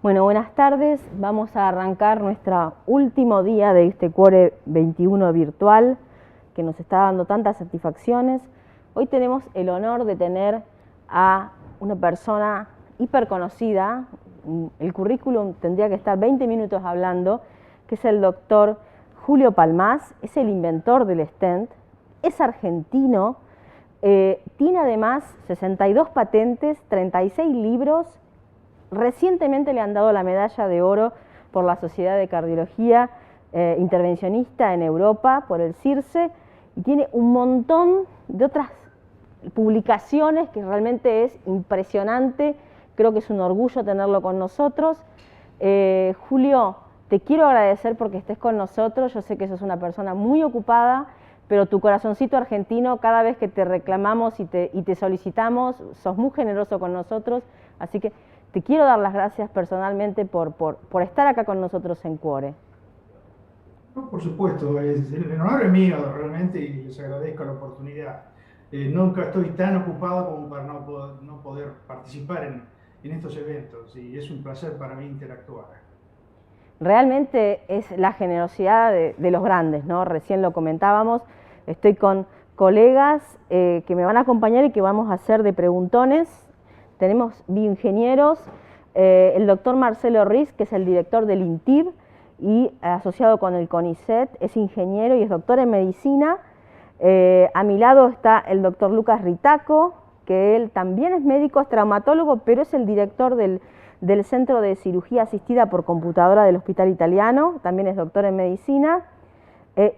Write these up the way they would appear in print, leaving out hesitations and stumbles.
Bueno, buenas tardes. Vamos a arrancar nuestro último día de este Cuore 21 virtual que nos está dando tantas satisfacciones. Hoy tenemos el honor de tener a una persona hiperconocida. El currículum tendría que estar 20 minutos hablando, que es el doctor Julio Palmás. Es el inventor del stent, es argentino, tiene además 62 patentes, 36 libros. Recientemente le han dado la medalla de oro por la Sociedad de Cardiología Intervencionista en Europa, por el CIRSE, y tiene un montón de otras publicaciones que realmente es impresionante. Creo que es un orgullo tenerlo con nosotros. Julio, te quiero agradecer porque estés con nosotros. Yo sé que sos una persona muy ocupada, pero tu corazoncito argentino, cada vez que te reclamamos y te solicitamos, sos muy generoso con nosotros. Así que te quiero dar las gracias personalmente por estar acá con nosotros en Cuore. No, por supuesto, el honor es mío realmente y les agradezco la oportunidad. Nunca estoy tan ocupado como para no poder participar en estos eventos y es un placer para mí interactuar. Realmente es la generosidad de los grandes, ¿no? Recién lo comentábamos, estoy con colegas que me van a acompañar y que vamos a hacer de preguntones. Tenemos bioingenieros, el doctor Marcelo Riz, que es el director del INTIB y asociado con el CONICET, es ingeniero y es doctor en medicina. A mi lado está el doctor Lucas Ritaco, que él también es médico, es traumatólogo, pero es el director del Centro de Cirugía Asistida por Computadora del Hospital Italiano, también es doctor en medicina.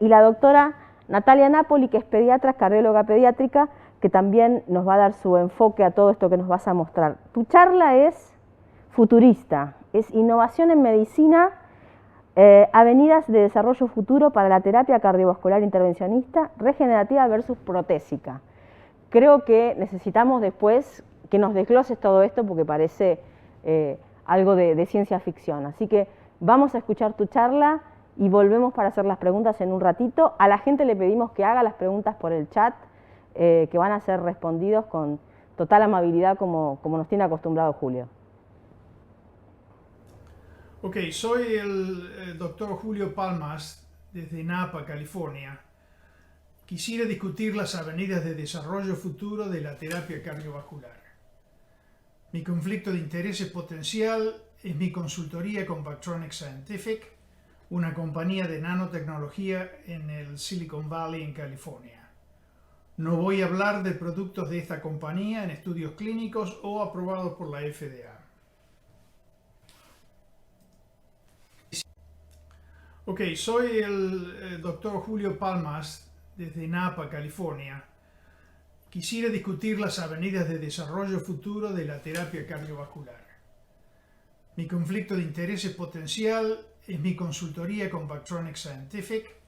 Y la doctora Natalia Napoli, que es pediatra, cardióloga pediátrica, que también nos va a dar su enfoque a todo esto que nos vas a mostrar. Tu charla es futurista, es innovación en medicina, avenidas de desarrollo futuro para la terapia cardiovascular intervencionista, regenerativa versus protésica. Creo que necesitamos después que nos desgloses todo esto porque parece algo de ciencia ficción. Así que vamos a escuchar tu charla y volvemos para hacer las preguntas en un ratito. A la gente le pedimos que haga las preguntas por el chat, que van a ser respondidos con total amabilidad como nos tiene acostumbrado Julio. Ok, soy el doctor Julio Palmás desde Napa, California. Quisiera discutir las avenidas de desarrollo futuro de la terapia cardiovascular. Mi conflicto de intereses potencial es mi consultoría con Bactronics Scientific, una compañía de nanotecnología en el Silicon Valley en California. No voy a hablar de productos de esta compañía en estudios clínicos o aprobados por la FDA. Ok, soy el doctor Julio Palmás desde Napa, California. Quisiera discutir las avenidas de desarrollo futuro de la terapia cardiovascular. Mi conflicto de intereses potencial es mi consultoría con Bactronics Scientific,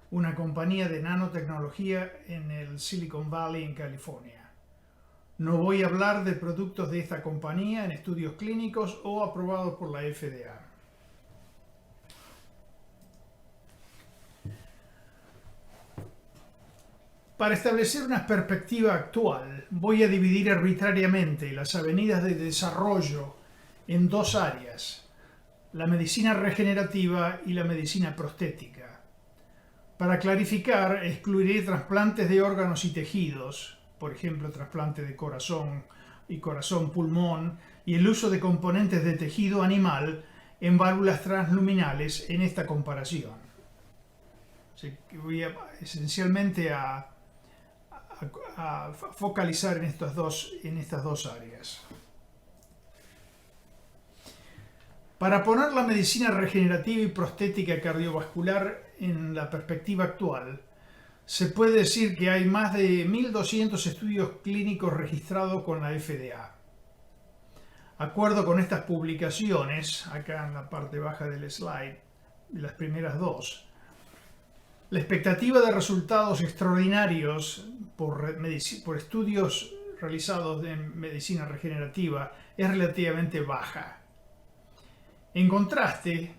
una compañía de nanotecnología en el Silicon Valley en California. No voy a hablar de productos de esta compañía en estudios clínicos o aprobados por la FDA. Para establecer una perspectiva actual, voy a dividir arbitrariamente las avenidas de desarrollo en dos áreas, la medicina regenerativa y la medicina prostética. Para clarificar, excluiré trasplantes de órganos y tejidos, por ejemplo, trasplante de corazón y corazón-pulmón, y el uso de componentes de tejido animal en válvulas transluminales en esta comparación. Así que voy esencialmente a focalizar en estas dos áreas. Para poner la medicina regenerativa y prostética cardiovascular en la perspectiva actual, se puede decir que hay más de 1.200 estudios clínicos registrados con la FDA. Acuerdo con estas publicaciones, acá en la parte baja del slide, de las primeras dos, la expectativa de resultados extraordinarios por estudios realizados en medicina regenerativa es relativamente baja. En contraste,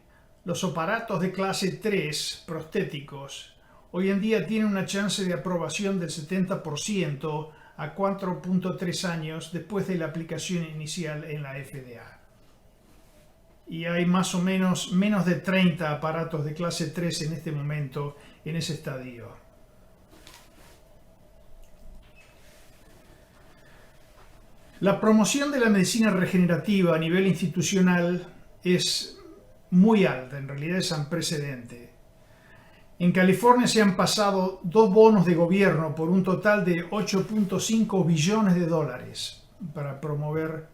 los aparatos de clase 3 prostéticos hoy en día tienen una chance de aprobación del 70% a 4.3 años después de la aplicación inicial en la FDA. y hay más o menos de 30 aparatos de clase 3 en este momento en ese estadio. La promoción de la medicina regenerativa a nivel institucional es muy alta, en realidad es sin precedente. En California se han pasado 2 bonos de gobierno por un total de 8.5 billones de dólares para promover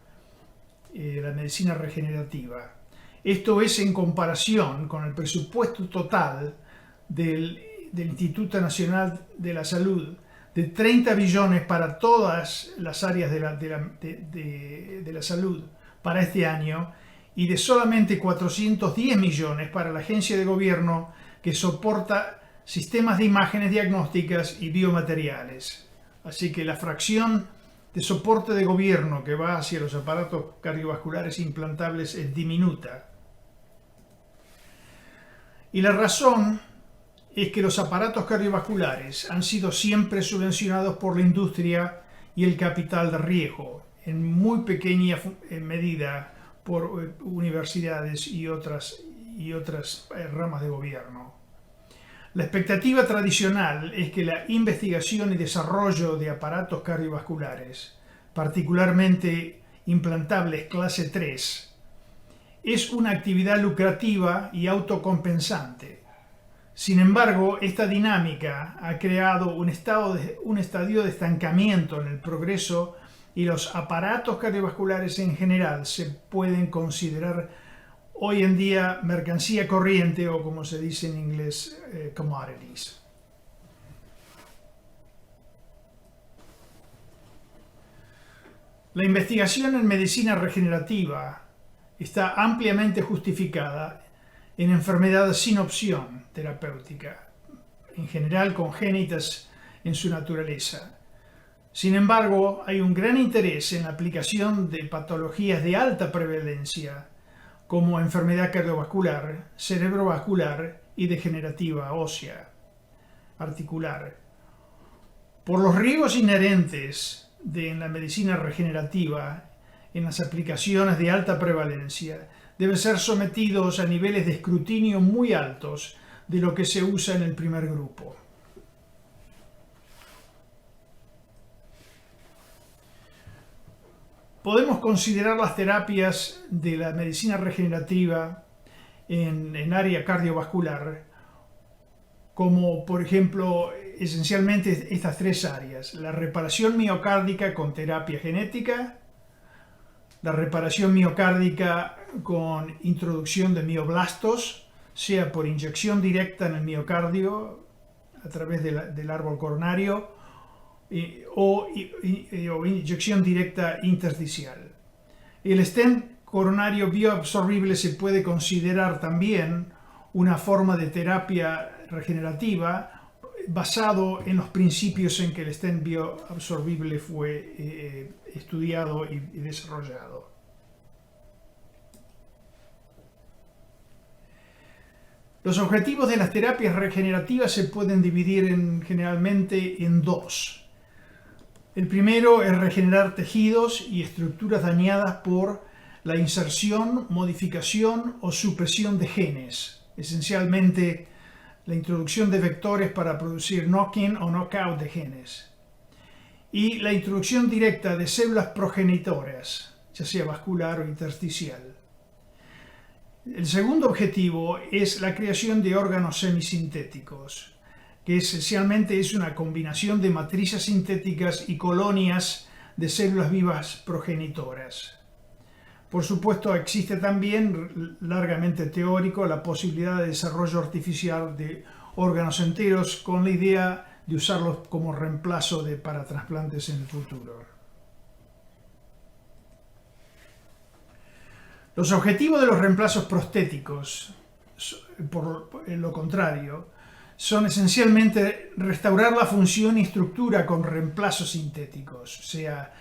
la medicina regenerativa. Esto es en comparación con el presupuesto total del Instituto Nacional de la Salud de 30 billones para todas las áreas de la salud para este año y de solamente 410 millones para la agencia de gobierno que soporta sistemas de imágenes diagnósticas y biomateriales. Así que la fracción de soporte de gobierno que va hacia los aparatos cardiovasculares implantables es diminuta. Y la razón es que los aparatos cardiovasculares han sido siempre subvencionados por la industria y el capital de riesgo, en muy pequeña medida por universidades y otras ramas de gobierno. La expectativa tradicional es que la investigación y desarrollo de aparatos cardiovasculares, particularmente implantables clase 3, es una actividad lucrativa y autocompensante. Sin embargo, esta dinámica ha creado un estadio de estancamiento en el progreso y los aparatos cardiovasculares en general se pueden considerar hoy en día mercancía corriente o, como se dice en inglés, commodities. La investigación en medicina regenerativa está ampliamente justificada en enfermedades sin opción terapéutica, en general congénitas en su naturaleza. Sin embargo, hay un gran interés en la aplicación de patologías de alta prevalencia, como enfermedad cardiovascular, cerebrovascular y degenerativa ósea, articular. Por los riesgos inherentes en la medicina regenerativa, en las aplicaciones de alta prevalencia, deben ser sometidos a niveles de escrutinio muy altos de lo que se usa en el primer grupo. Podemos considerar las terapias de la medicina regenerativa en área cardiovascular como, por ejemplo, esencialmente estas 3 áreas: la reparación miocárdica con terapia genética, la reparación miocárdica con introducción de mioblastos, sea por inyección directa en el miocardio a través del árbol coronario o inyección directa intersticial. El stent coronario bioabsorbible se puede considerar también una forma de terapia regenerativa basado en los principios en que el stent bioabsorbible fue estudiado y desarrollado. Los objetivos de las terapias regenerativas se pueden dividir generalmente en 2. El primero es regenerar tejidos y estructuras dañadas por la inserción, modificación o supresión de genes, esencialmente la introducción de vectores para producir knock-in o knockout de genes, y la introducción directa de células progenitoras, ya sea vascular o intersticial. El segundo objetivo es la creación de órganos semisintéticos, que esencialmente es una combinación de matrices sintéticas y colonias de células vivas progenitoras. Por supuesto, existe también, largamente teórico, la posibilidad de desarrollo artificial de órganos enteros con la idea de usarlos como reemplazo para trasplantes en el futuro. Los objetivos de los reemplazos prostéticos, por lo contrario, son esencialmente restaurar la función y estructura con reemplazos sintéticos, sea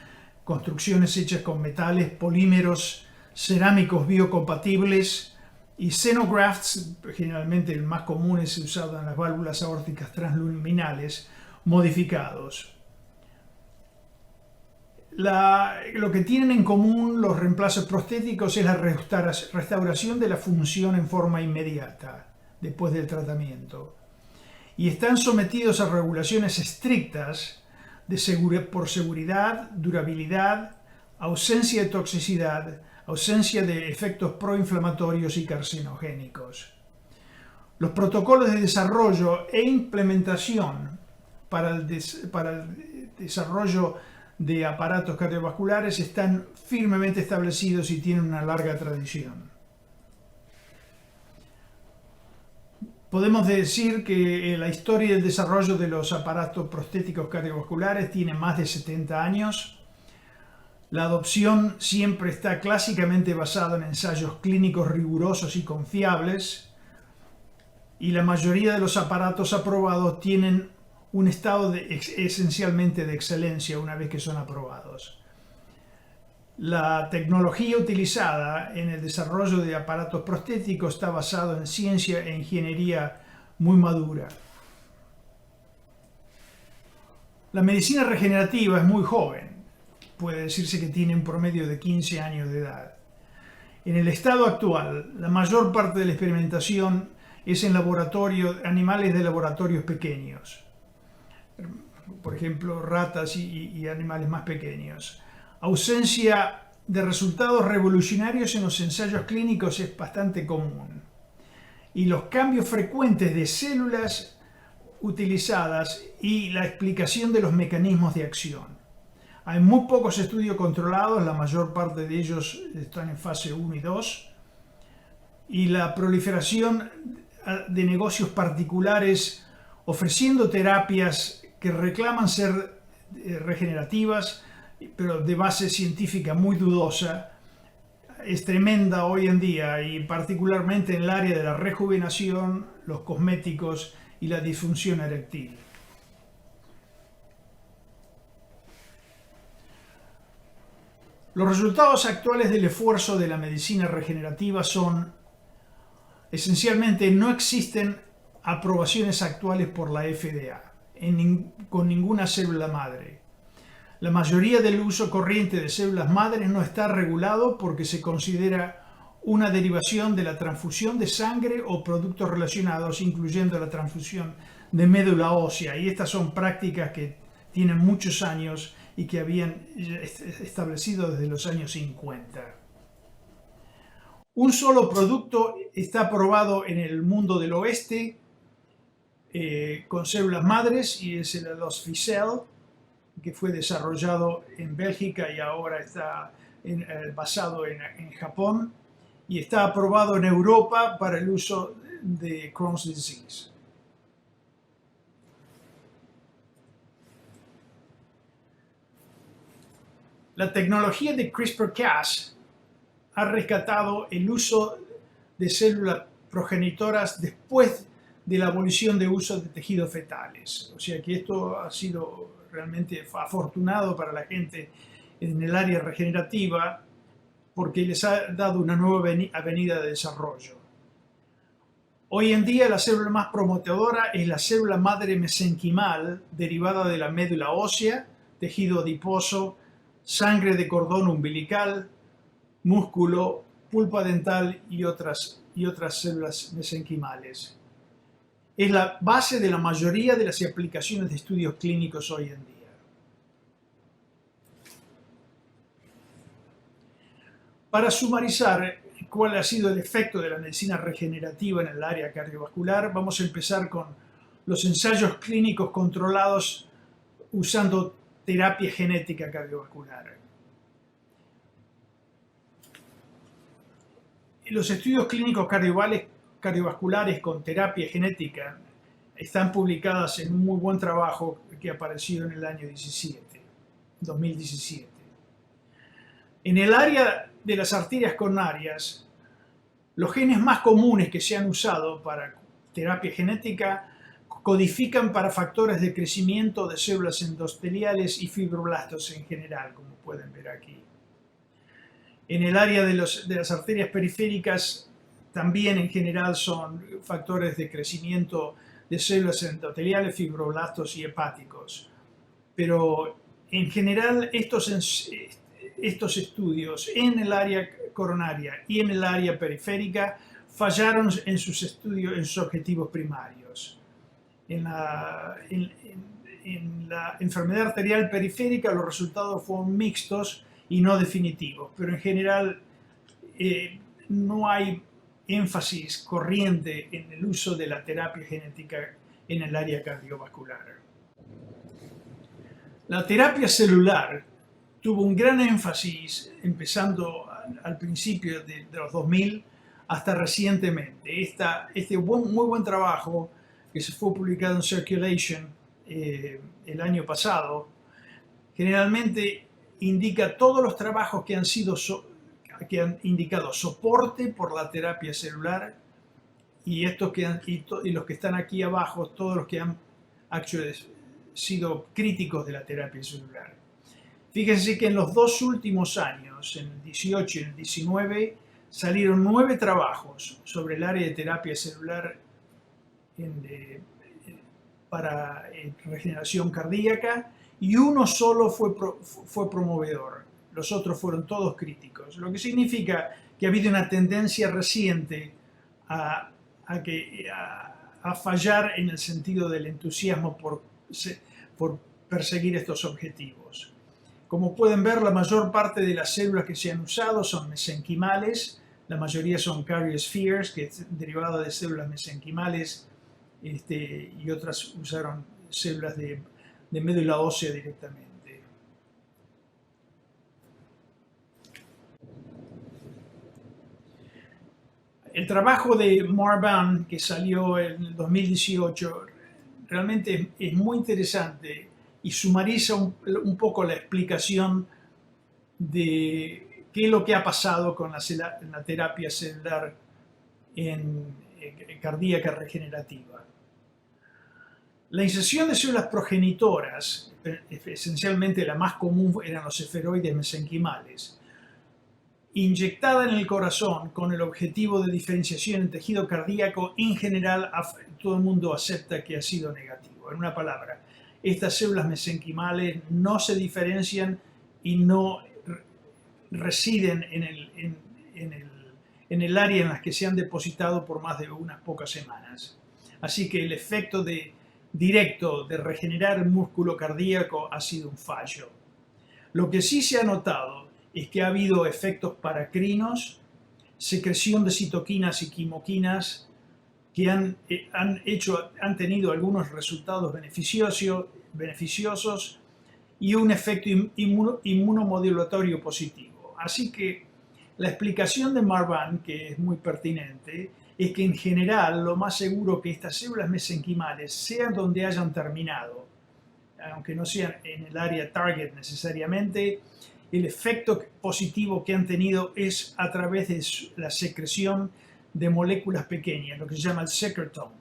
construcciones hechas con metales, polímeros, cerámicos biocompatibles y xenografts, generalmente el más común es usado en las válvulas aórticas transluminales, modificados. Lo que tienen en común los reemplazos prostéticos es la restauración de la función en forma inmediata, después del tratamiento. Y están sometidos a regulaciones estrictas por seguridad, durabilidad, ausencia de toxicidad, ausencia de efectos proinflamatorios y carcinogénicos. Los protocolos de desarrollo e implementación para el desarrollo de aparatos cardiovasculares están firmemente establecidos y tienen una larga tradición. Podemos decir que la historia del desarrollo de los aparatos prostéticos cardiovasculares tiene más de 70 años. La adopción siempre está clásicamente basada en ensayos clínicos rigurosos y confiables, y la mayoría de los aparatos aprobados tienen un estado esencialmente de excelencia una vez que son aprobados. La tecnología utilizada en el desarrollo de aparatos prostéticos está basada en ciencia e ingeniería muy madura. La medicina regenerativa es muy joven, puede decirse que tiene un promedio de 15 años de edad. En el estado actual, la mayor parte de la experimentación es en animales de laboratorios pequeños, por ejemplo, ratas y animales más pequeños. Ausencia de resultados revolucionarios en los ensayos clínicos es bastante común. Y los cambios frecuentes de células utilizadas y la explicación de los mecanismos de acción. Hay muy pocos estudios controlados, la mayor parte de ellos están en fase 1 y 2. Y la proliferación de negocios particulares ofreciendo terapias que reclaman ser regenerativas, pero de base científica muy dudosa, es tremenda hoy en día, y particularmente en el área de la rejuvenación, los cosméticos y la disfunción eréctil. Los resultados actuales del esfuerzo de la medicina regenerativa son, esencialmente, no existen aprobaciones actuales por la FDA con ninguna célula madre. La mayoría del uso corriente de células madres no está regulado porque se considera una derivación de la transfusión de sangre o productos relacionados, incluyendo la transfusión de médula ósea. Y estas son prácticas que tienen muchos años y que habían establecido desde los años 50. Un solo producto está aprobado en el mundo del oeste con células madres, y es el Losficel, que fue desarrollado en Bélgica y ahora está basado en Japón, y está aprobado en Europa para el uso de Crohn's disease. La tecnología de CRISPR-Cas ha rescatado el uso de células progenitoras después de la abolición de uso de tejidos fetales. O sea que esto ha sido realmente afortunado para la gente en el área regenerativa, porque les ha dado una nueva avenida de desarrollo. Hoy en día la célula más prometedora es la célula madre mesenquimal, derivada de la médula ósea, tejido adiposo, sangre de cordón umbilical, músculo, pulpa dental y otras células mesenquimales. Es la base de la mayoría de las aplicaciones de estudios clínicos hoy en día. Para sumarizar cuál ha sido el efecto de la medicina regenerativa en el área cardiovascular, vamos a empezar con los ensayos clínicos controlados usando terapia genética cardiovascular. Los estudios clínicos cardiovasculares con terapia genética están publicadas en un muy buen trabajo que apareció en el año 2017. En el área de las arterias coronarias, los genes más comunes que se han usado para terapia genética codifican para factores de crecimiento de células endoteliales y fibroblastos en general, como pueden ver aquí. En el área de las arterias periféricas, también en general son factores de crecimiento de células endoteliales, fibroblastos y hepáticos. Pero En general, estos estudios en el área coronaria y en el área periférica fallaron en sus estudios, en sus objetivos primarios. En la enfermedad arterial periférica los resultados fueron mixtos y no definitivos, pero en general no hay énfasis corriente en el uso de la terapia genética en el área cardiovascular. La terapia celular tuvo un gran énfasis empezando al principio de los 2000 hasta recientemente. Este muy buen trabajo que se fue publicado en Circulation el año pasado, generalmente indica todos los trabajos que han indicado soporte por la terapia celular y los que están aquí abajo, todos los que han sido críticos de la terapia celular. Fíjense que en los 2 últimos años, en el 18 y en el 19, salieron 9 trabajos sobre el área de terapia celular para regeneración cardíaca y uno solo fue promovedor. Los otros fueron todos críticos, lo que significa que ha habido una tendencia reciente a fallar en el sentido del entusiasmo por perseguir estos objetivos. Como pueden ver, la mayor parte de las células que se han usado son mesenquimales, la mayoría son cariospheres, que es derivado de células mesenquimales, y otras usaron células de médula ósea directamente. El trabajo de Marban, que salió en el 2018, realmente es muy interesante y sumariza un poco la explicación de qué es lo que ha pasado con la terapia celular cardíaca regenerativa. La inserción de células progenitoras, esencialmente la más común eran los esferoides mesenquimales, inyectada en el corazón con el objetivo de diferenciación en tejido cardíaco, en general todo el mundo acepta que ha sido negativo. En una palabra, estas células mesenquimales no se diferencian y no residen en el área en la que se han depositado por más de unas pocas semanas. Así que el efecto directo de regenerar el músculo cardíaco ha sido un fallo. Lo que sí se ha notado es que ha habido efectos paracrinos, secreción de citoquinas y quimoquinas que han tenido algunos resultados beneficiosos y un efecto inmunomodulatorio positivo. Así que la explicación de Marban, que es muy pertinente, es que en general lo más seguro que estas células mesenquimales, sean donde hayan terminado, aunque no sean en el área target necesariamente, el efecto positivo que han tenido es a través de la secreción de moléculas pequeñas, lo que se llama el secretome.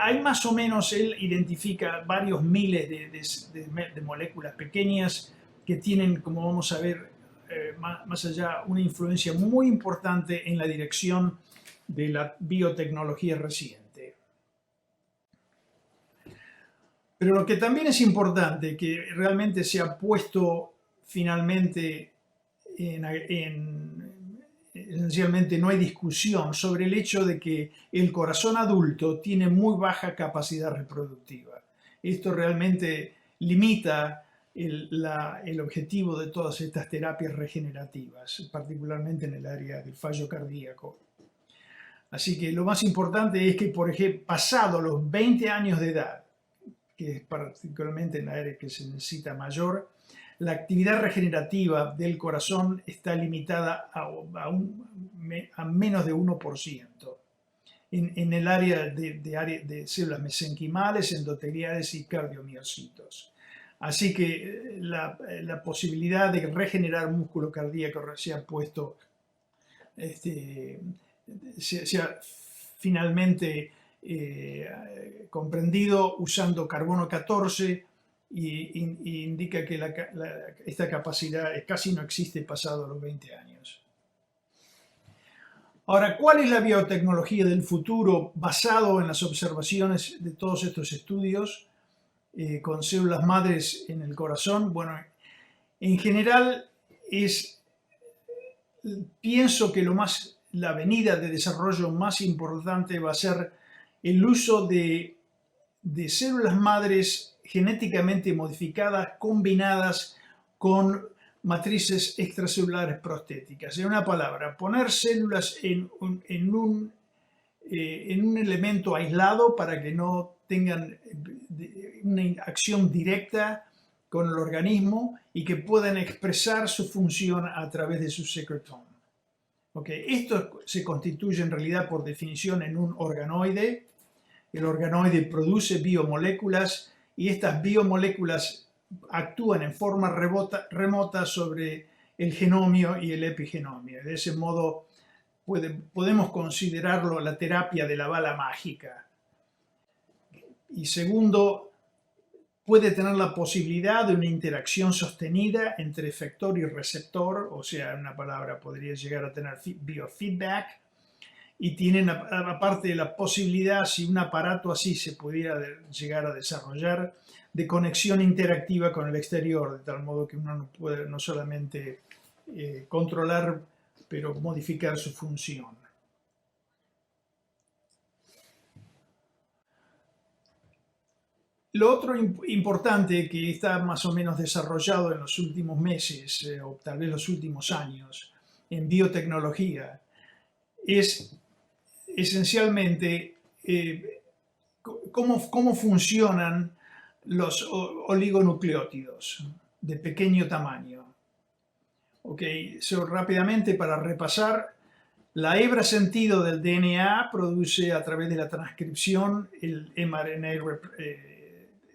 Hay más o menos, él identifica varios miles de moléculas pequeñas que tienen, como vamos a ver más allá, una influencia muy importante en la dirección de la biotecnología reciente. Pero lo que también es importante, que realmente se ha puesto finalmente esencialmente no hay discusión sobre el hecho de que el corazón adulto tiene muy baja capacidad reproductiva. Esto realmente limita el objetivo de todas estas terapias regenerativas, particularmente en el área del fallo cardíaco. Así que lo más importante es que, por ejemplo, pasado los 20 años de edad, que es particularmente en la área que se necesita mayor, la actividad regenerativa del corazón está limitada a menos de 1%. En el área de células mesenquimales, endoteliales y cardiomiocitos. Así que la posibilidad de regenerar músculo cardíaco se ha puesto, se ha finalmente comprendido usando carbono 14 y indica que esta capacidad casi no existe pasado los 20 años. Ahora, ¿cuál es la biotecnología del futuro basado en las observaciones de todos estos estudios? con células madres en el corazón. Bueno, en general pienso que la avenida de desarrollo más importante va a ser el uso de células madres genéticamente modificadas combinadas con matrices extracelulares prostéticas. En una palabra, poner células en un elemento aislado para que no tengan una acción directa con el organismo y que puedan expresar su función a través de su secretome. Okay. Esto se constituye en realidad por definición en un organoide. El organoide produce biomoléculas y estas biomoléculas actúan en forma remota sobre el genomio y el epigenomio. De ese modo podemos considerarlo la terapia de la bala mágica. Y segundo, puede tener la posibilidad de una interacción sostenida entre efector y receptor, o sea, en una palabra podría llegar a tener biofeedback, y tienen aparte la posibilidad, si un aparato así se pudiera llegar a desarrollar, de conexión interactiva con el exterior, de tal modo que uno no puede no solamente controlar, pero modificar su función. Lo otro importante que está más o menos desarrollado en los últimos meses, o tal vez los últimos años, en biotecnología, es esencialmente cómo funcionan los oligonucleótidos de pequeño tamaño. Okay. Rápidamente para repasar, la hebra sentido del DNA produce a través de la transcripción el mRNA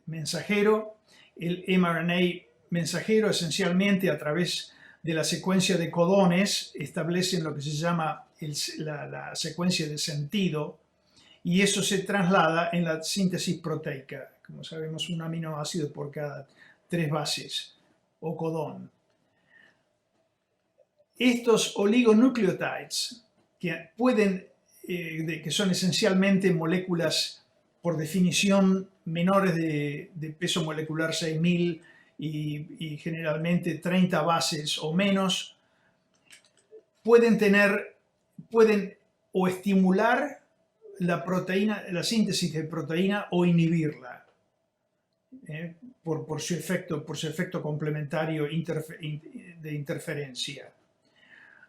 mensajero. El mRNA mensajero esencialmente a través de la secuencia de codones establecen lo que se llama la secuencia de sentido, y eso se traslada en la síntesis proteica. Como sabemos, un aminoácido por cada 3 bases o codón. Estos oligonucleotides, que son esencialmente moléculas por definición menores de peso molecular 6000 y generalmente 30 bases o menos, pueden o estimular la síntesis de proteína o inhibirla por su efecto complementario de interferencia.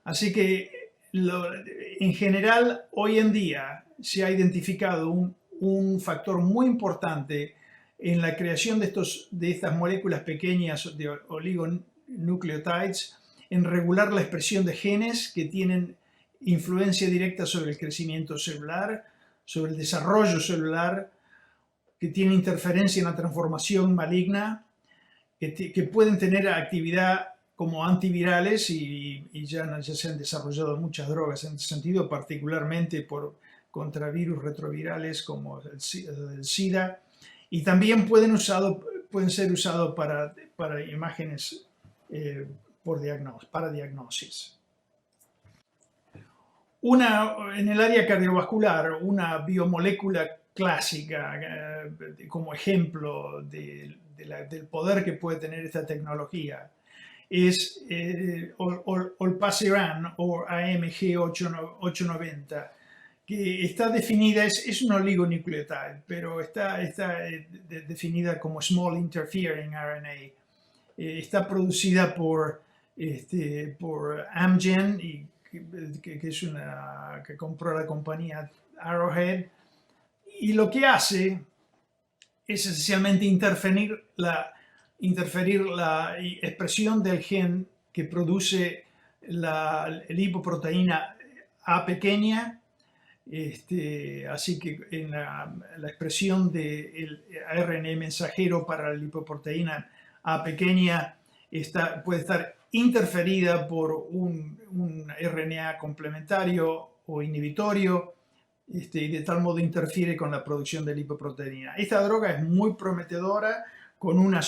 Así que en general hoy en día se ha identificado un factor muy importante en la creación de estas moléculas pequeñas de oligonucleotides, en regular la expresión de genes que tienen influencia directa sobre el crecimiento celular, sobre el desarrollo celular, que tienen interferencia en la transformación maligna, que pueden tener actividad como antivirales y ya se han desarrollado muchas drogas en ese sentido, particularmente contra virus retrovirales como el SIDA, y también pueden ser usados para imágenes para diagnosis. En el área cardiovascular, una biomolécula clásica como ejemplo del poder que puede tener esta tecnología es Olpasiran o AMG 890, que está definida, es un oligonucleotide, pero está definida como Small Interfering RNA. Está producida por Amgen, que compró la compañía Arrowhead, y lo que hace es esencialmente interferir la expresión del gen que produce la lipoproteína A pequeña, así que en la expresión del RNA mensajero para la lipoproteína A pequeña puede estar interferida por un RNA complementario o inhibitorio, y de tal modo interfiere con la producción de lipoproteína. Esta droga es muy prometedora. Con una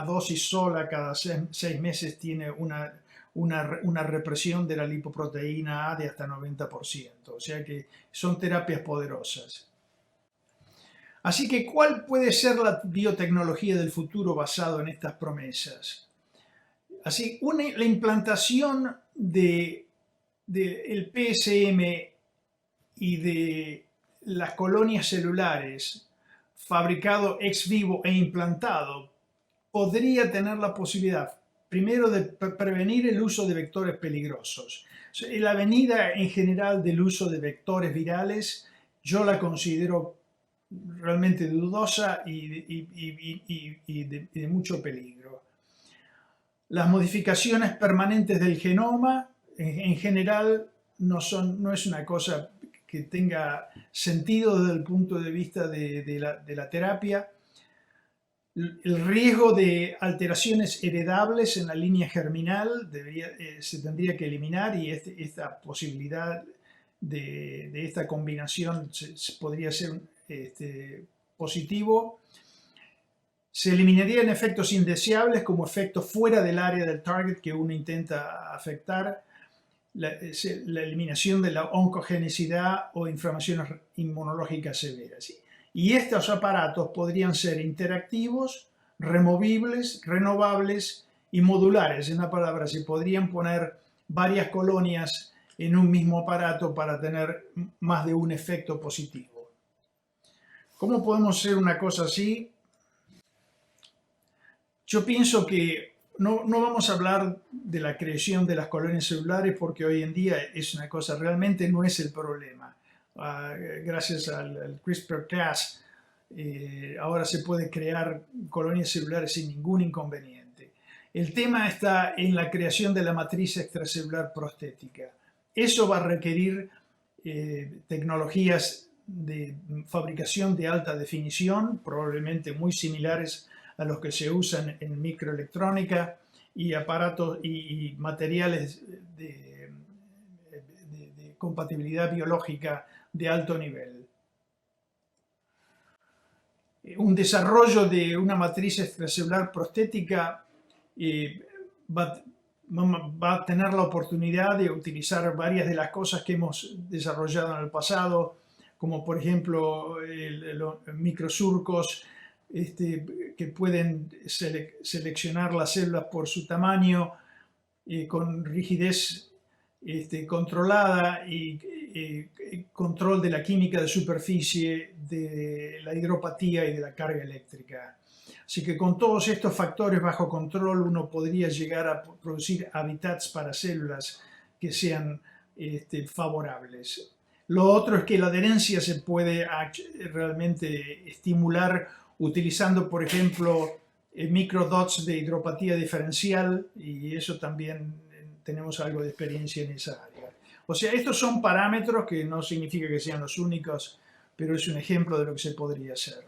dosis sola cada 6 meses tiene una represión de la lipoproteína A de hasta 90%, o sea que son terapias poderosas. Así que, ¿cuál puede ser la biotecnología del futuro basado en estas promesas? Así, la implantación del PSM y de las colonias celulares fabricado ex vivo e implantado podría tener la posibilidad, primero, de prevenir el uso de vectores peligrosos. La venida en general del uso de vectores virales yo la considero realmente dudosa y de mucho peligro. Las modificaciones permanentes del genoma en general no es una cosa que tenga sentido desde el punto de vista de la terapia. El riesgo de alteraciones heredables en la línea germinal se tendría que eliminar, y esta posibilidad de esta combinación podría ser positivo. Se eliminarían efectos indeseables como efectos fuera del área del target que uno intenta afectar, la eliminación de la oncogenicidad o inflamaciones inmunológicas severas. Y estos aparatos podrían ser interactivos, removibles, renovables y modulares. En una palabra, se podrían poner varias colonias en un mismo aparato para tener más de un efecto positivo. ¿Cómo podemos hacer una cosa así? Yo pienso que no vamos a hablar de la creación de las colonias celulares, porque hoy en día es una cosa, realmente no es el problema. Gracias al CRISPR-Cas, ahora se puede crear colonias celulares sin ningún inconveniente. El tema está en la creación de la matriz extracelular prostética. Eso va a requerir tecnologías de fabricación de alta definición, probablemente muy similares a los que se usan en microelectrónica, y aparatos y materiales de compatibilidad biológica de alto nivel. Un desarrollo de una matriz extracelular prostética va a tener la oportunidad de utilizar varias de las cosas que hemos desarrollado en el pasado, como por ejemplo los microsurcos, que pueden seleccionar las células por su tamaño, con rigidez controlada y control de la química de superficie, de la hidropatía y de la carga eléctrica. Así que con todos estos factores bajo control uno podría llegar a producir hábitats para células que sean favorables. Lo otro es que la adherencia se puede realmente estimular utilizando, por ejemplo, microdots de hidropatía diferencial, y eso también tenemos algo de experiencia en esa área. O sea, estos son parámetros que no significa que sean los únicos, pero es un ejemplo de lo que se podría hacer.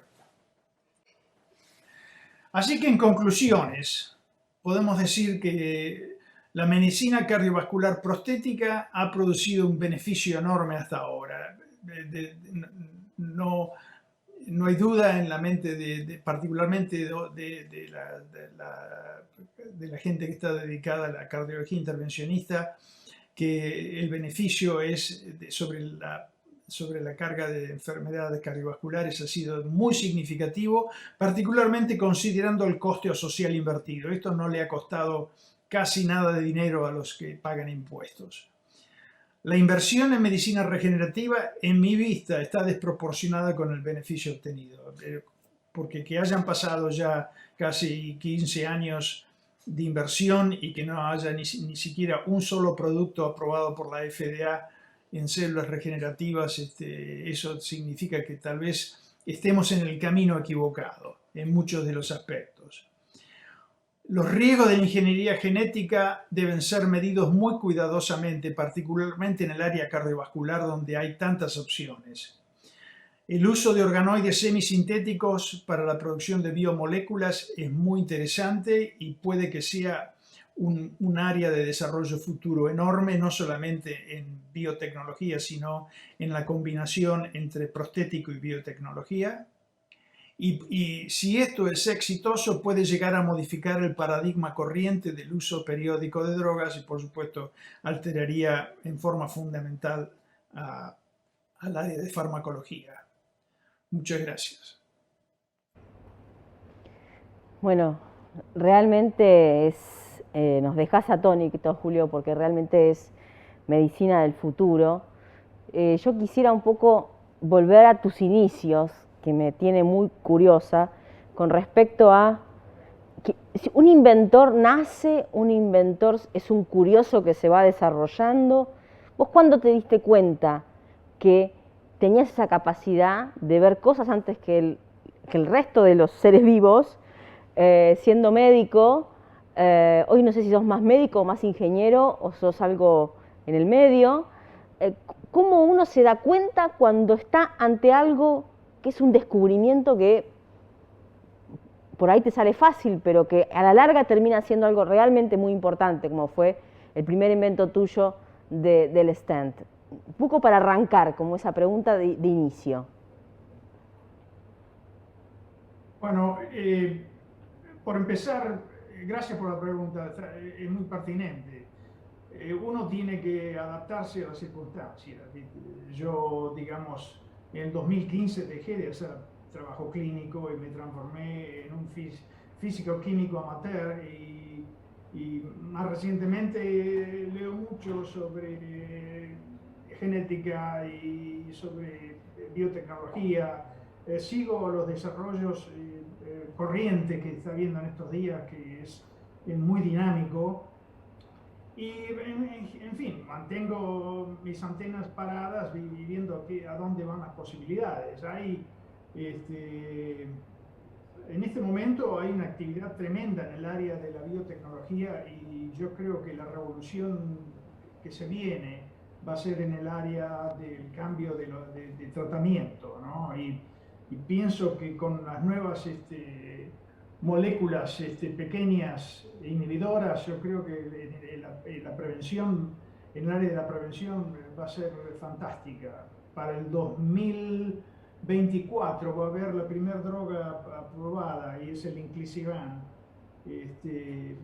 Así que, en conclusiones, podemos decir que la medicina cardiovascular prostética ha producido un beneficio enorme hasta ahora. No hay duda en la mente particularmente de la gente que está dedicada a la cardiología intervencionista, que el beneficio es sobre la carga de enfermedades cardiovasculares ha sido muy significativo, particularmente considerando el coste social invertido. Esto no le ha costado casi nada de dinero a los que pagan impuestos. La inversión en medicina regenerativa, en mi vista, está desproporcionada con el beneficio obtenido, porque que hayan pasado ya casi 15 años de inversión y que no haya ni siquiera un solo producto aprobado por la FDA en células regenerativas, eso significa que tal vez estemos en el camino equivocado en muchos de los aspectos. Los riesgos de la ingeniería genética deben ser medidos muy cuidadosamente, particularmente en el área cardiovascular, donde hay tantas opciones. El uso de organoides semisintéticos para la producción de biomoléculas es muy interesante y puede que sea un área de desarrollo futuro enorme, no solamente en biotecnología, sino en la combinación entre prostético y biotecnología. Y si esto es exitoso, puede llegar a modificar el paradigma corriente del uso periódico de drogas y, por supuesto, alteraría en forma fundamental al área de farmacología. Muchas gracias. Bueno, realmente nos dejas atónitos, Julio, porque realmente es medicina del futuro. Yo quisiera un poco volver a tus inicios, que me tiene muy curiosa, con respecto a que si un inventor nace, un inventor es un curioso que se va desarrollando. ¿Vos cuándo te diste cuenta que tenías esa capacidad de ver cosas antes que el resto de los seres vivos? Siendo médico, hoy no sé si sos más médico o más ingeniero o sos algo en el medio. ¿Cómo uno se da cuenta cuando está ante algo que es un descubrimiento que por ahí te sale fácil, pero que a la larga termina siendo algo realmente muy importante, como fue el primer invento tuyo del stent? Un poco para arrancar, como esa pregunta de inicio. Bueno, por empezar, gracias por la pregunta, es muy pertinente. Uno tiene que adaptarse a las circunstancias. Yo, digamos, en el 2015 dejé de hacer trabajo clínico y me transformé en un físico químico amateur y más recientemente leo mucho sobre genética y sobre biotecnología. Sigo los desarrollos corriente que está viendo en estos días, que es muy dinámico. Y en fin, mantengo mis antenas paradas viendo a dónde van las posibilidades. En este momento hay una actividad tremenda en el área de la biotecnología y yo creo que la revolución que se viene va a ser en el área del cambio de tratamiento, ¿no? Y pienso que con las nuevas moléculas pequeñas e inhibidoras, yo creo que la prevención, en el área de la prevención va a ser fantástica. Para el 2024 va a haber la primera droga aprobada y es el inclisiran, que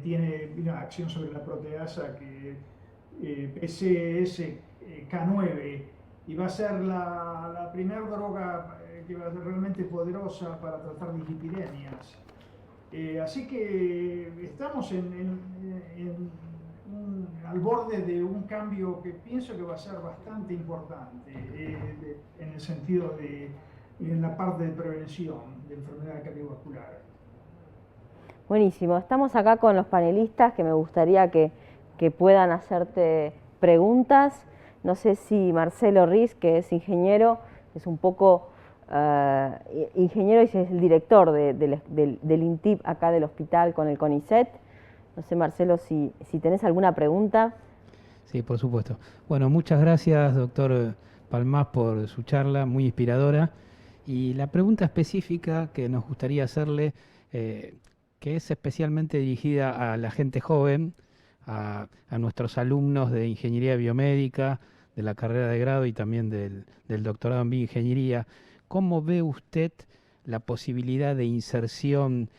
tiene una acción sobre la proteasa que PCSK9 y va a ser la primera droga que va a ser realmente poderosa para tratar dislipidemias. Así que estamos al borde de un cambio que pienso que va a ser bastante importante en el sentido en la parte de prevención de enfermedad cardiovascular. Buenísimo, estamos acá con los panelistas que me gustaría que puedan hacerte preguntas. No sé si Marcelo Riz, que es ingeniero, es un poco ingeniero y es el director del INTIP acá del hospital con el CONICET. No sé, Marcelo, si tenés alguna pregunta. Sí, por supuesto. Bueno, muchas gracias, doctor Palmás, por su charla, muy inspiradora. Y la pregunta específica que nos gustaría hacerle, que es especialmente dirigida a la gente joven, a nuestros alumnos de ingeniería biomédica, de la carrera de grado y también del doctorado en bioingeniería. ¿Cómo ve usted la posibilidad de inserción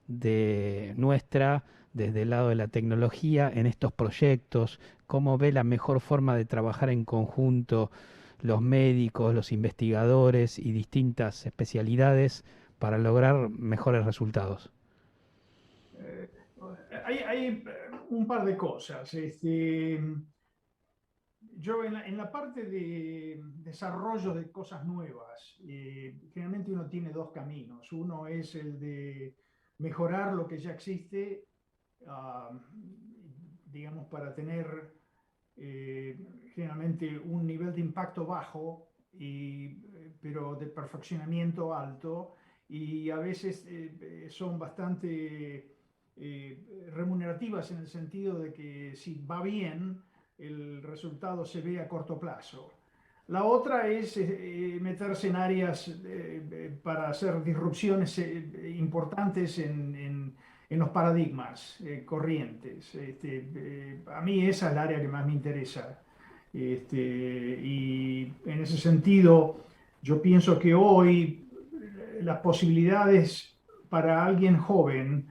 de nuestra desde el lado de la tecnología en estos proyectos? ¿Cómo ve la mejor forma de trabajar en conjunto los médicos, los investigadores y distintas especialidades para lograr mejores resultados? Eh, hay un par de cosas. Yo en la parte de desarrollo de cosas nuevas, generalmente uno tiene dos caminos. Uno es el de mejorar lo que ya existe, ah, digamos, para tener eh, generalmente un nivel de impacto bajo, pero de perfeccionamiento alto, y a veces son bastante remunerativas en el sentido de que si va bien, el resultado se ve a corto plazo. La otra es meterse en áreas para hacer disrupciones importantes en los paradigmas corrientes. A mí esa es el área que más me interesa. Y en ese sentido, yo pienso que hoy las posibilidades para alguien joven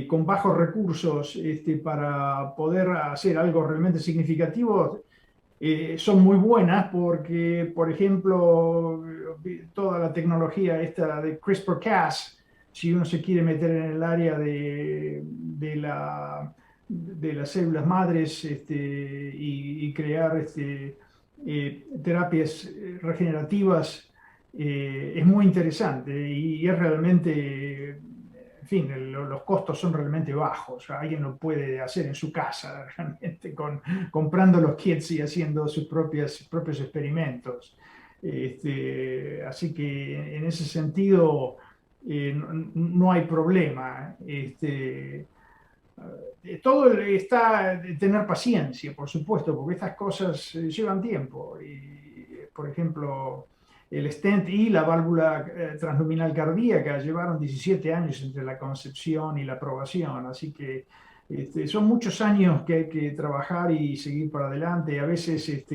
con bajos recursos para poder hacer algo realmente significativo son muy buenas porque, por ejemplo, toda la tecnología esta de CRISPR-Cas, si uno se quiere meter en el área de las células madres y crear terapias regenerativas, es muy interesante y es realmente, en fin, los costos son realmente bajos. O sea, alguien lo puede hacer en su casa realmente comprando los kits y haciendo sus propios experimentos. Así que en ese sentido no hay problema. Todo está de tener paciencia, por supuesto, porque estas cosas llevan tiempo. Y, por ejemplo, el stent y la válvula transluminal cardíaca llevaron 17 años entre la concepción y la aprobación. Así que son muchos años que hay que trabajar y seguir para adelante. A veces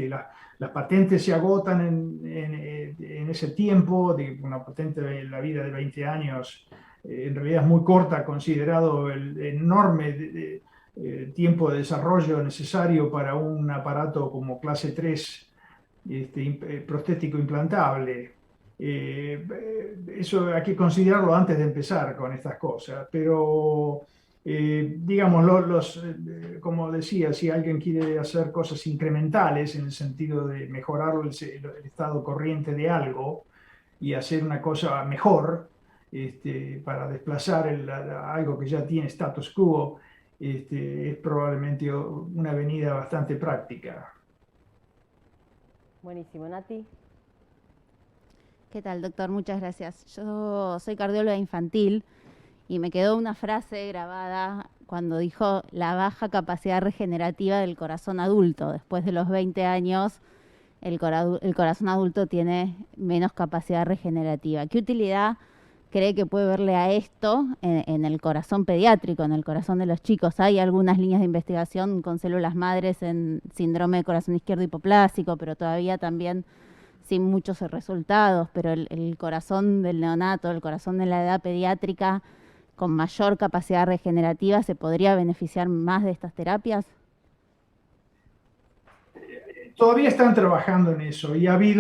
las patentes se agotan en ese tiempo. Una patente de la vida de 20 años en realidad es muy corta considerado el enorme tiempo de desarrollo necesario para un aparato como clase 3 prostético implantable. Eso hay que considerarlo antes de empezar con estas cosas, pero digamos, como decía, si alguien quiere hacer cosas incrementales en el sentido de mejorar el estado corriente de algo y hacer una cosa mejor, para desplazar algo que ya tiene status quo, es probablemente una avenida bastante práctica. Buenísimo, Nati. ¿Qué tal, doctor? Muchas gracias. Yo soy cardióloga infantil y me quedó una frase grabada cuando dijo la baja capacidad regenerativa del corazón adulto. Después de los 20 años, el corazón adulto tiene menos capacidad regenerativa. ¿Qué utilidad cree que puede verle a esto en el corazón pediátrico, en el corazón de los chicos? Hay algunas líneas de investigación con células madres en síndrome de corazón izquierdo hipoplásico, pero todavía también sin muchos resultados. Pero el corazón del neonato, el corazón de la edad pediátrica, con mayor capacidad regenerativa, ¿se podría beneficiar más de estas terapias? Todavía están trabajando en eso y hay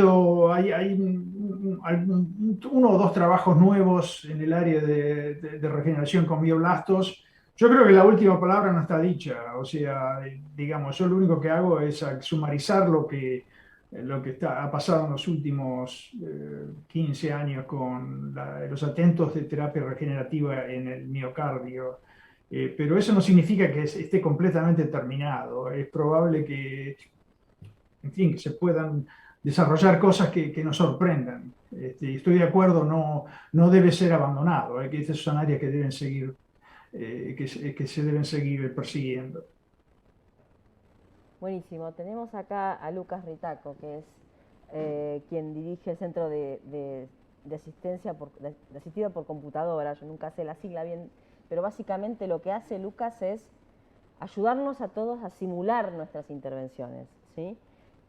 uno o dos trabajos nuevos en el área de regeneración con bioblastos. Yo creo que la última palabra no está dicha, o sea, digamos, yo lo único que hago es sumarizar ha pasado en los últimos 15 años con los atentos de terapia regenerativa en el miocardio. Pero eso no significa que esté completamente terminado. Es probable que, en fin, que se puedan desarrollar cosas que nos sorprendan. Estoy de acuerdo, no debe ser abandonado. Que estas son áreas que deben seguir, que se deben seguir persiguiendo. Buenísimo. Tenemos acá a Lucas Ritaco, que es quien dirige el Centro de Asistencia de Asistido por Computadora. Yo nunca sé la sigla bien, pero básicamente lo que hace Lucas es ayudarnos a todos a simular nuestras intervenciones, ¿sí?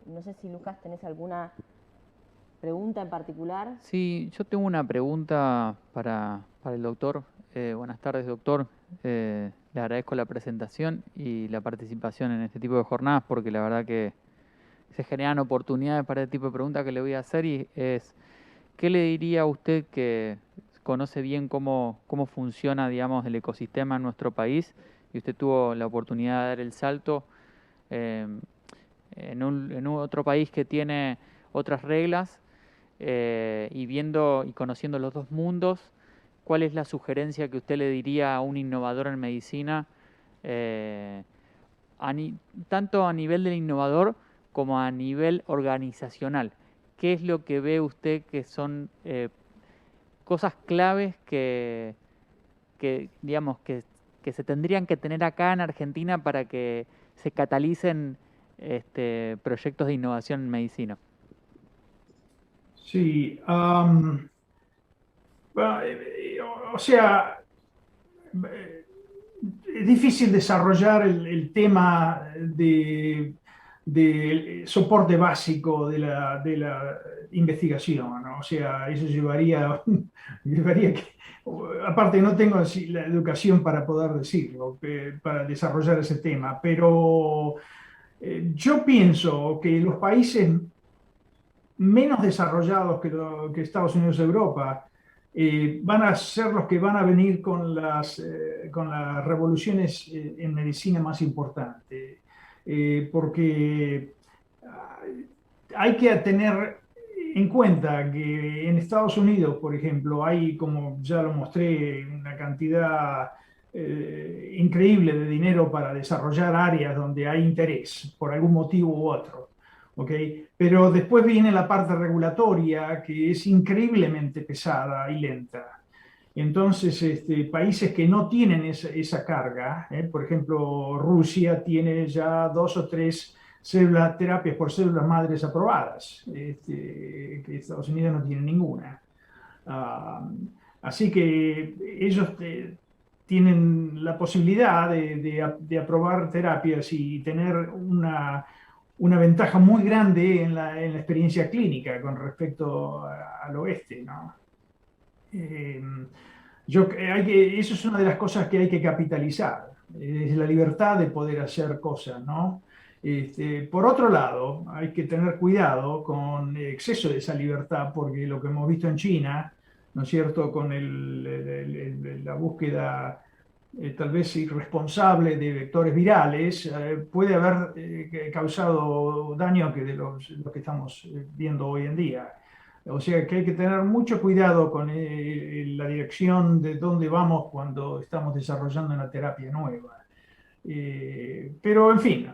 No sé si, Lucas, tenés alguna pregunta en particular. Sí, yo tengo una pregunta para el doctor. Buenas tardes, doctor. Le agradezco la presentación y la participación en este tipo de jornadas porque la verdad que se generan oportunidades para este tipo de preguntas que le voy a hacer y es, ¿qué le diría a usted que conoce bien cómo funciona, digamos, el ecosistema en nuestro país y usted tuvo la oportunidad de dar el salto en otro país que tiene otras reglas y viendo y conociendo los dos mundos? ¿Cuál es la sugerencia que usted le diría a un innovador en medicina, tanto a nivel del innovador como a nivel organizacional? ¿Qué es lo que ve usted que son cosas claves que digamos, que se tendrían que tener acá en Argentina para que se catalicen proyectos de innovación en medicina? Sí, o sea, es difícil desarrollar el tema de soporte básico de la investigación, ¿no? O sea, eso llevaría que, aparte no tengo la educación para poder decirlo, para desarrollar ese tema, pero Yo pienso que los países menos desarrollados que Estados Unidos y Europa van a ser los que van a venir con las revoluciones en medicina más importantes, porque hay que tener en cuenta que en Estados Unidos, por ejemplo, hay, como ya lo mostré, una cantidad increíble de dinero para desarrollar áreas donde hay interés, por algún motivo u otro. ¿Okay? Pero después viene la parte regulatoria, que es increíblemente pesada y lenta. Entonces, países que no tienen esa carga, por ejemplo, Rusia tiene ya 2 o 3 terapias por células madres aprobadas, que Estados Unidos no tiene ninguna. Así que ellos tienen la posibilidad de aprobar terapias y tener una ventaja muy grande en la experiencia clínica con respecto al oeste, ¿no? Eso es una de las cosas que hay que capitalizar, es la libertad de poder hacer cosas, ¿no? Por otro lado, hay que tener cuidado con el exceso de esa libertad, porque lo que hemos visto en China, ¿no es cierto?, con la búsqueda tal vez irresponsable de vectores virales, puede haber causado daño que de lo que estamos viendo hoy en día. O sea que hay que tener mucho cuidado con la dirección de dónde vamos cuando estamos desarrollando una terapia nueva. Pero en fin,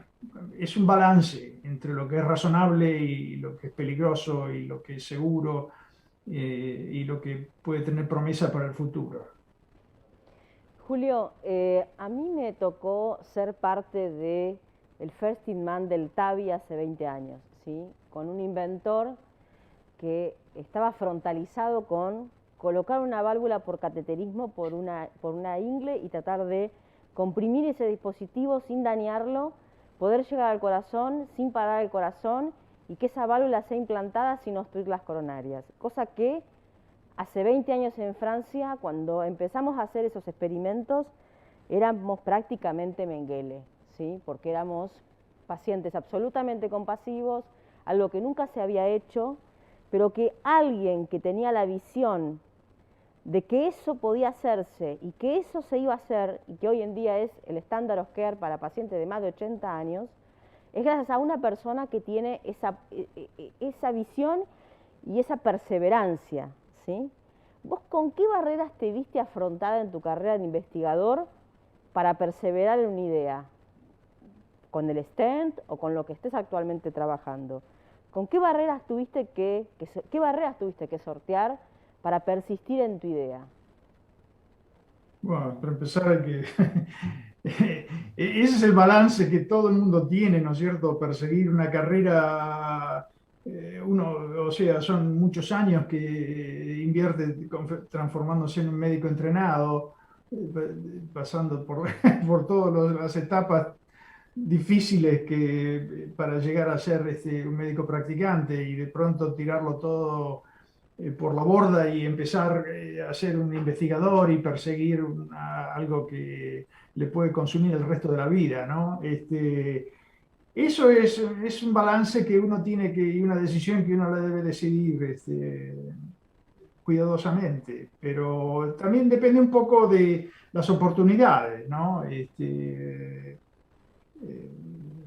es un balance entre lo que es razonable y lo que es peligroso y lo que es seguro y lo que puede tener promesa para el futuro. Julio, a mí me tocó ser parte del First in Man del TAVI hace 20 años, ¿sí? Con un inventor que estaba frontalizado con colocar una válvula por cateterismo por una ingle y tratar de comprimir ese dispositivo sin dañarlo, poder llegar al corazón sin parar el corazón y que esa válvula sea implantada sin obstruir las coronarias. Cosa que hace 20 años en Francia, cuando empezamos a hacer esos experimentos, éramos prácticamente Mengele, ¿sí? Porque éramos pacientes absolutamente compasivos, algo que nunca se había hecho, pero que alguien que tenía la visión de que eso podía hacerse y que eso se iba a hacer y que hoy en día es el standard of care para pacientes de más de 80 años, es gracias a una persona que tiene esa visión y esa perseverancia, ¿sí? ¿Vos con qué barreras te viste afrontada en tu carrera de investigador para perseverar en una idea? ¿Con el stent o con lo que estés actualmente trabajando? ¿Con qué barreras tuviste que sortear para persistir en tu idea? Bueno, para empezar, ese es el balance que todo el mundo tiene, ¿no es cierto? Perseguir una carrera, o sea, son muchos años que invierte transformándose en un médico entrenado, pasando por todas las etapas difíciles para llegar a ser un médico practicante y de pronto tirarlo todo por la borda y empezar a ser un investigador y perseguir algo que le puede consumir el resto de la vida, ¿no? Eso es un balance que uno tiene y una decisión que uno la debe decidir cuidadosamente, pero también depende un poco de las oportunidades, ¿no?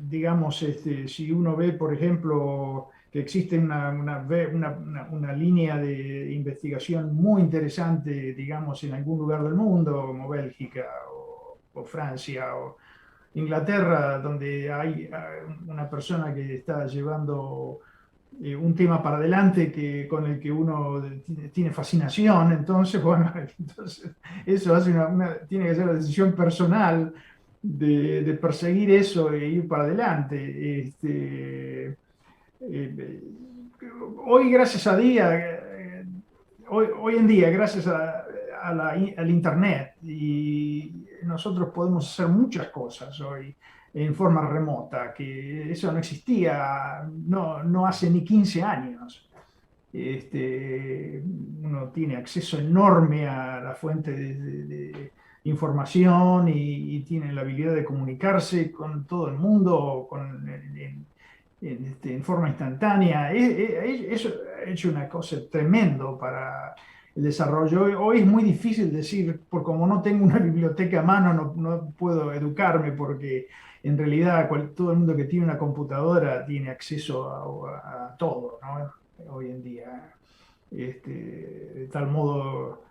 Digamos, si uno ve, por ejemplo, que existe una línea de investigación muy interesante, digamos, en algún lugar del mundo, como Bélgica o Francia o Inglaterra, donde hay una persona que está llevando un tema para adelante con el que uno tiene fascinación, entonces, bueno, entonces eso tiene que ser la decisión personal de perseguir eso e ir para adelante. Hoy, gracias a hoy en día, gracias al Internet, y nosotros podemos hacer muchas cosas hoy en forma remota, que eso no existía no hace ni 15 años. Uno tiene acceso enorme a la fuente información y tienen la habilidad de comunicarse con todo el mundo en forma instantánea. Eso ha hecho una cosa tremendo para el desarrollo. Hoy es muy difícil decir, por como no tengo una biblioteca a mano, no puedo educarme, porque en realidad todo el mundo que tiene una computadora tiene acceso a todo, ¿no? Hoy en día. De tal modo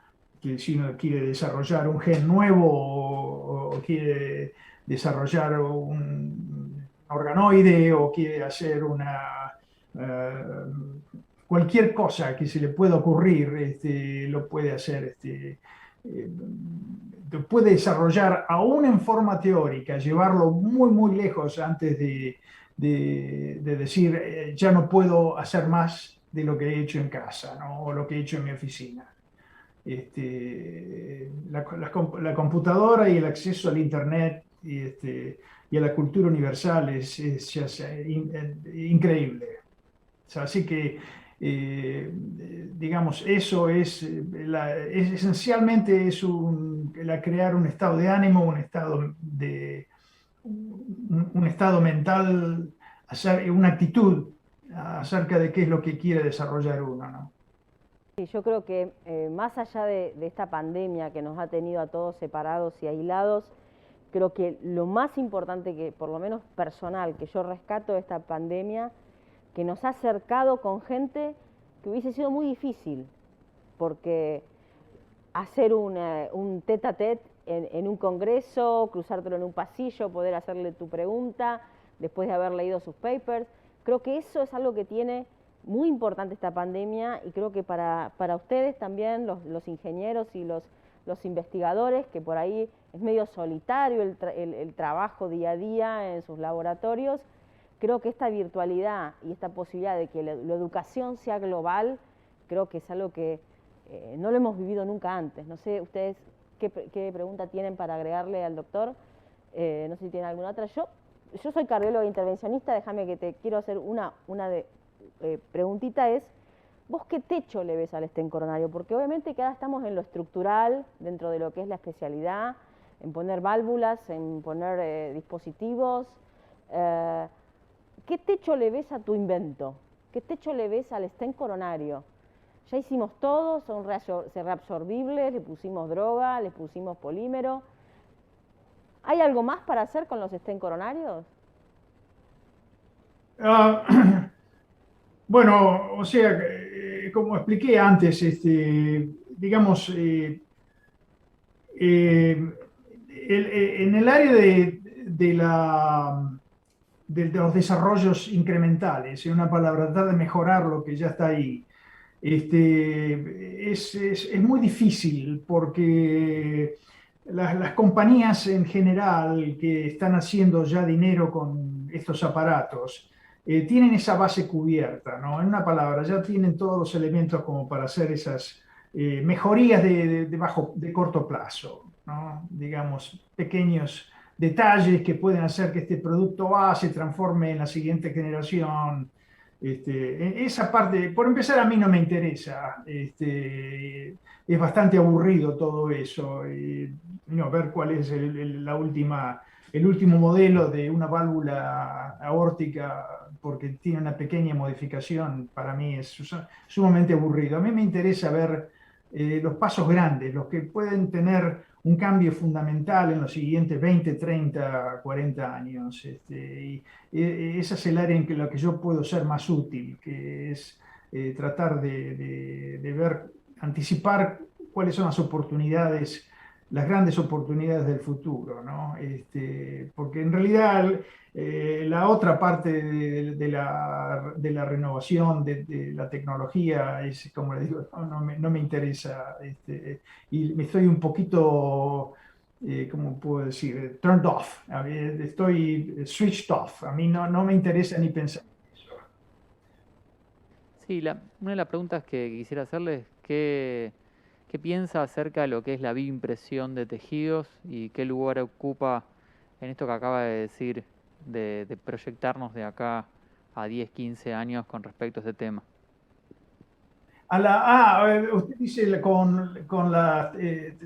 que si uno quiere desarrollar un gen nuevo o quiere desarrollar un organoide o quiere hacer eh, cualquier cosa que se le pueda ocurrir, lo puede hacer, lo puede desarrollar aún en forma teórica, llevarlo muy, muy lejos antes de decir, ya no puedo hacer más de lo que he hecho en casa, ¿no? O lo que he hecho en mi oficina. La computadora y el acceso al Internet y a la cultura universal es increíble. O sea, así que, digamos, eso esencialmente crear un estado de ánimo, un estado mental, una actitud acerca de qué es lo que quiere desarrollar uno, ¿no? Sí, yo creo que más allá de esta pandemia que nos ha tenido a todos separados y aislados, creo que lo más importante, que por lo menos personal, que yo rescato de esta pandemia, que nos ha acercado con gente que hubiese sido muy difícil, porque hacer un tete a tete en un congreso, cruzártelo en un pasillo, poder hacerle tu pregunta después de haber leído sus papers, creo que eso es algo que tiene muy importante esta pandemia, y creo que para ustedes también, los ingenieros y los investigadores, que por ahí es medio solitario el trabajo día a día en sus laboratorios, creo que esta virtualidad y esta posibilidad de que la educación sea global, creo que es algo que no lo hemos vivido nunca antes. No sé ustedes qué pregunta tienen para agregarle al doctor, no sé si tienen alguna otra. Yo soy cardióloga intervencionista, déjame que te quiero hacer una preguntita, es, ¿vos qué techo le ves al stent coronario? Porque obviamente que ahora estamos en lo estructural, dentro de lo que es la especialidad, en poner válvulas, en poner dispositivos. ¿Qué techo le ves a tu invento? ¿Qué techo le ves al stent coronario? Ya hicimos todo, son reabsorbibles, le pusimos droga, le pusimos polímero. ¿Hay algo más para hacer con los stent coronarios? Bueno, o sea, como expliqué antes, digamos, en el área de los desarrollos incrementales, en una palabra, tratar de mejorar lo que ya está ahí, es muy difícil, porque las compañías en general que están haciendo ya dinero con estos aparatos tienen esa base cubierta, ¿no? En una palabra, ya tienen todos los elementos como para hacer esas mejorías de corto plazo, ¿no? Digamos, pequeños detalles que pueden hacer que este producto A se transforme en la siguiente generación. Esa parte, por empezar, a mí no me interesa. Es bastante aburrido todo eso. Ver cuál es el último modelo de una válvula aórtica porque tiene una pequeña modificación, para mí es sumamente aburrido. A mí me interesa ver los pasos grandes, los que pueden tener un cambio fundamental en los siguientes 20, 30, 40 años. Esa es el área en la que yo puedo ser más útil, que es tratar de ver, anticipar cuáles son las oportunidades, las grandes oportunidades del futuro, ¿no? Porque en realidad la otra parte de la renovación de la tecnología es, como le digo, no me interesa, y me estoy un poquito, ¿cómo puedo decir? Turned off. A ver, estoy switched off. A mí no me interesa ni pensar en eso. Sí, una de las preguntas que quisiera hacerle es qué piensa acerca de lo que es la bioimpresión de tejidos y qué lugar ocupa en esto que acaba de decir, de proyectarnos de acá a 10, 15 años con respecto a este tema. Usted dice con las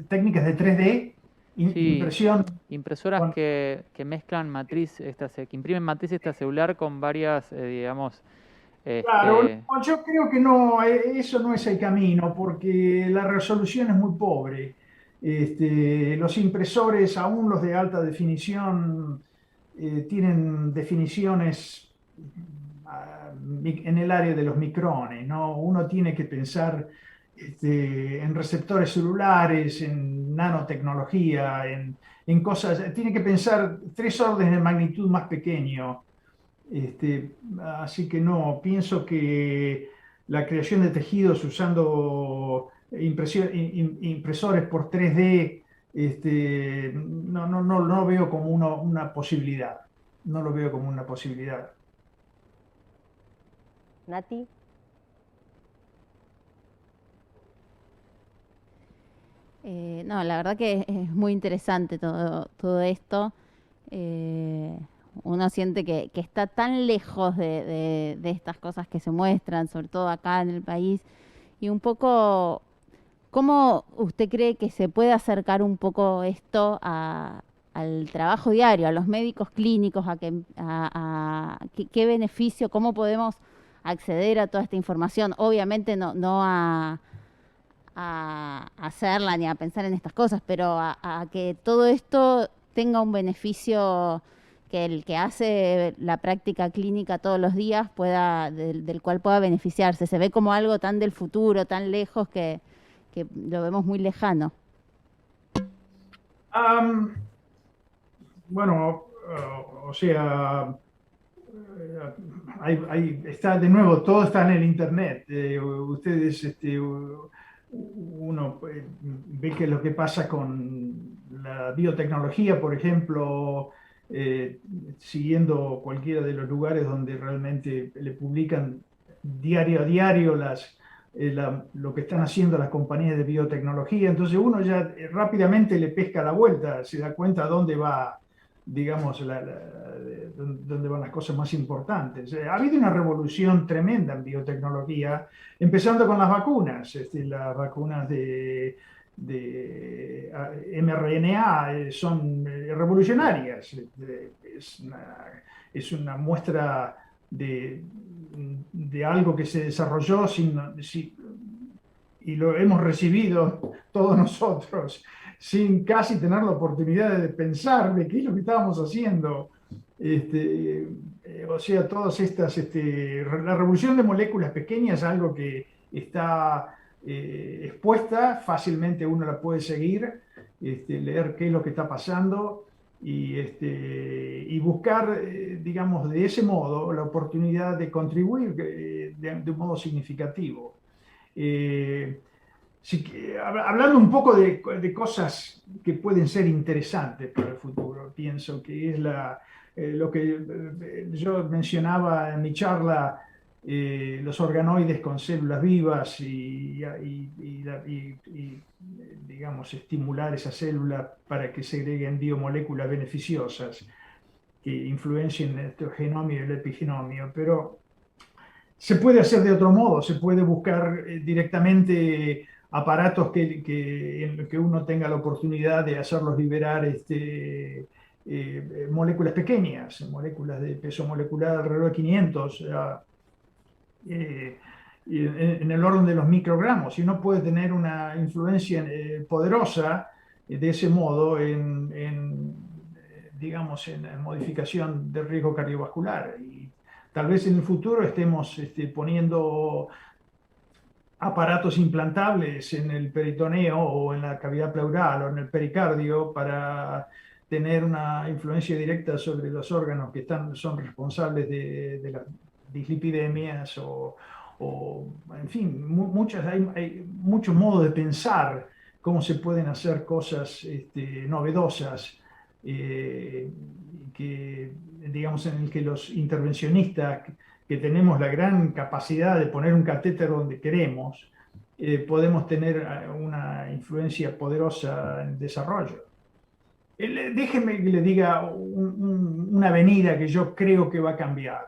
técnicas de 3D. Sí, impresión impresoras con... que mezclan matriz, que imprimen matriz extracelular con varias, digamos, Claro, este, no, yo creo que no, eso no es el camino, porque la resolución es muy pobre. Los impresores, aún los de alta definición, tienen definiciones en el área de los micrones, ¿no? Uno tiene que pensar en receptores celulares, en nanotecnología, en cosas, tiene que pensar 3 órdenes de magnitud más pequeño. Así que no, pienso que la creación de tejidos usando impresores por 3D, no lo veo como una posibilidad. No lo veo como una posibilidad. Nati. No, la verdad que es muy interesante todo esto. Eh, Uno siente que está tan lejos de estas cosas que se muestran, sobre todo acá en el país, y un poco, ¿cómo usted cree que se puede acercar un poco esto al trabajo diario, a los médicos clínicos, qué beneficio, cómo podemos acceder a toda esta información? Obviamente no a hacerla ni a pensar en estas cosas, pero a que todo esto tenga un beneficio que el que hace la práctica clínica todos los días del cual pueda beneficiarse. Se ve como algo tan del futuro, tan lejos que lo vemos muy lejano. Am, bueno, o sea, está de nuevo, todo está en el Internet. Ustedes, uno ve que lo que pasa con la biotecnología, por ejemplo, eh, siguiendo cualquiera de los lugares donde realmente le publican diario a diario lo que están haciendo las compañías de biotecnología. Entonces uno ya rápidamente le pesca la vuelta, se da cuenta dónde va, digamos, dónde van las cosas más importantes. Ha habido una revolución tremenda en biotecnología, empezando con las vacunas, las vacunas de mRNA son revolucionarias. Es una muestra de algo que se desarrolló y lo hemos recibido todos nosotros sin casi tener la oportunidad de pensar de qué es lo que estábamos haciendo. O sea, todas estas, la revolución de moléculas pequeñas es algo que está expuesta, fácilmente uno la puede seguir, leer qué es lo que está pasando y buscar, digamos, de ese modo la oportunidad de contribuir de un modo significativo. Eh, Hablando un poco de cosas que pueden ser interesantes para el futuro, pienso que es lo que yo mencionaba en mi charla, los organoides con células vivas y, digamos, estimular esas células para que segreguen biomoléculas beneficiosas que influencien el genomio y el epigenomio, pero se puede hacer de otro modo, se puede buscar directamente aparatos en los que uno tenga la oportunidad de hacerlos liberar moléculas pequeñas, moléculas de peso molecular alrededor de 500, en el orden de los microgramos, y uno puede tener una influencia poderosa de ese modo digamos, en modificación del riesgo cardiovascular. Y tal vez en el futuro estemos poniendo aparatos implantables en el peritoneo o en la cavidad pleural o en el pericardio para tener una influencia directa sobre los órganos que son responsables de las dislipidemias en fin, hay muchos modos de pensar cómo se pueden hacer cosas novedosas, que, digamos, en el que los intervencionistas que tenemos la gran capacidad de poner un catéter donde queremos, podemos tener una influencia poderosa en el desarrollo. Déjenme que le diga una avenida que yo creo que va a cambiar.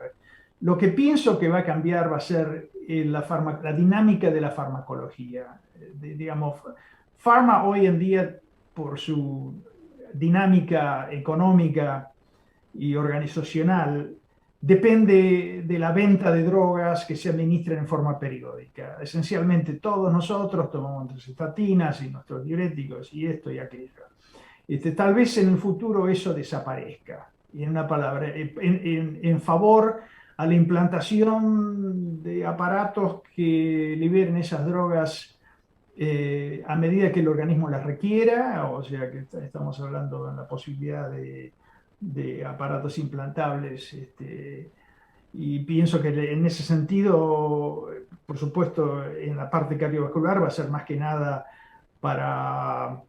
Lo que pienso que va a cambiar va a ser la dinámica de la farmacología. Digamos, Pharma hoy en día, por su dinámica económica y organizacional depende de la venta de drogas que se administran en forma periódica. Esencialmente todos nosotros tomamos nuestras estatinas y nuestros diuréticos y esto y aquello. Tal vez en el futuro eso desaparezca, y en una palabra, en favor a la implantación de aparatos que liberen esas drogas a medida que el organismo las requiera, o sea que estamos hablando de la posibilidad de aparatos implantables, y pienso que en ese sentido, por supuesto, en la parte cardiovascular va a ser más que nada para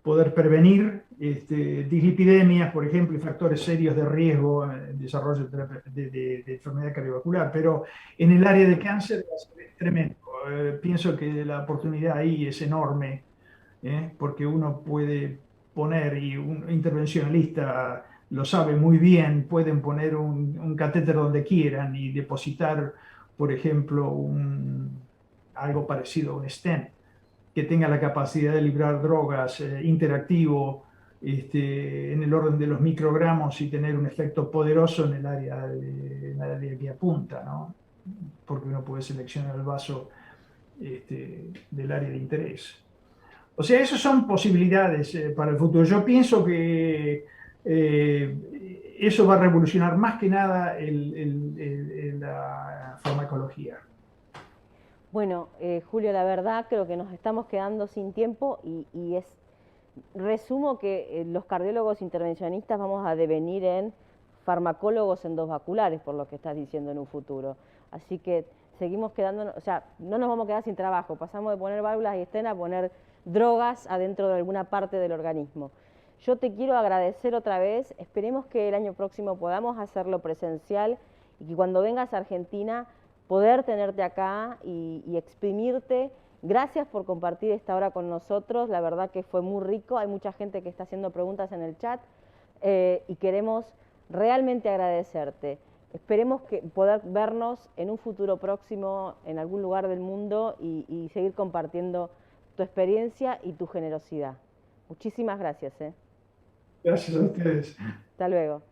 poder prevenir dislipidemias, por ejemplo, y factores serios de riesgo en desarrollo de enfermedad cardiovascular, pero en el área de cáncer va a ser tremendo. Pienso que la oportunidad ahí es enorme, porque uno puede poner, y un intervencionalista lo sabe muy bien, pueden poner un catéter donde quieran y depositar, por ejemplo, algo parecido a un stent, que tenga la capacidad de librar drogas interactivo en el orden de los microgramos y tener un efecto poderoso en el área que apunta, ¿no? Porque uno puede seleccionar el vaso del área de interés. O sea, esas son posibilidades para el futuro. Yo pienso que eso va a revolucionar más que nada la farmacología. Bueno, Julio, la verdad creo que nos estamos quedando sin tiempo y resumo que los cardiólogos intervencionistas vamos a devenir en farmacólogos endovasculares, por lo que estás diciendo en un futuro. Así que seguimos quedándonos, o sea, no nos vamos a quedar sin trabajo, pasamos de poner válvulas y estén a poner drogas adentro de alguna parte del organismo. Yo te quiero agradecer otra vez, esperemos que el año próximo podamos hacerlo presencial y que cuando vengas a Argentina poder tenerte acá y exprimirte. Gracias por compartir esta hora con nosotros, la verdad que fue muy rico, hay mucha gente que está haciendo preguntas en el chat y queremos realmente agradecerte. Esperemos poder vernos en un futuro próximo en algún lugar del mundo y seguir compartiendo tu experiencia y tu generosidad. Muchísimas gracias. Gracias a ustedes. Hasta luego.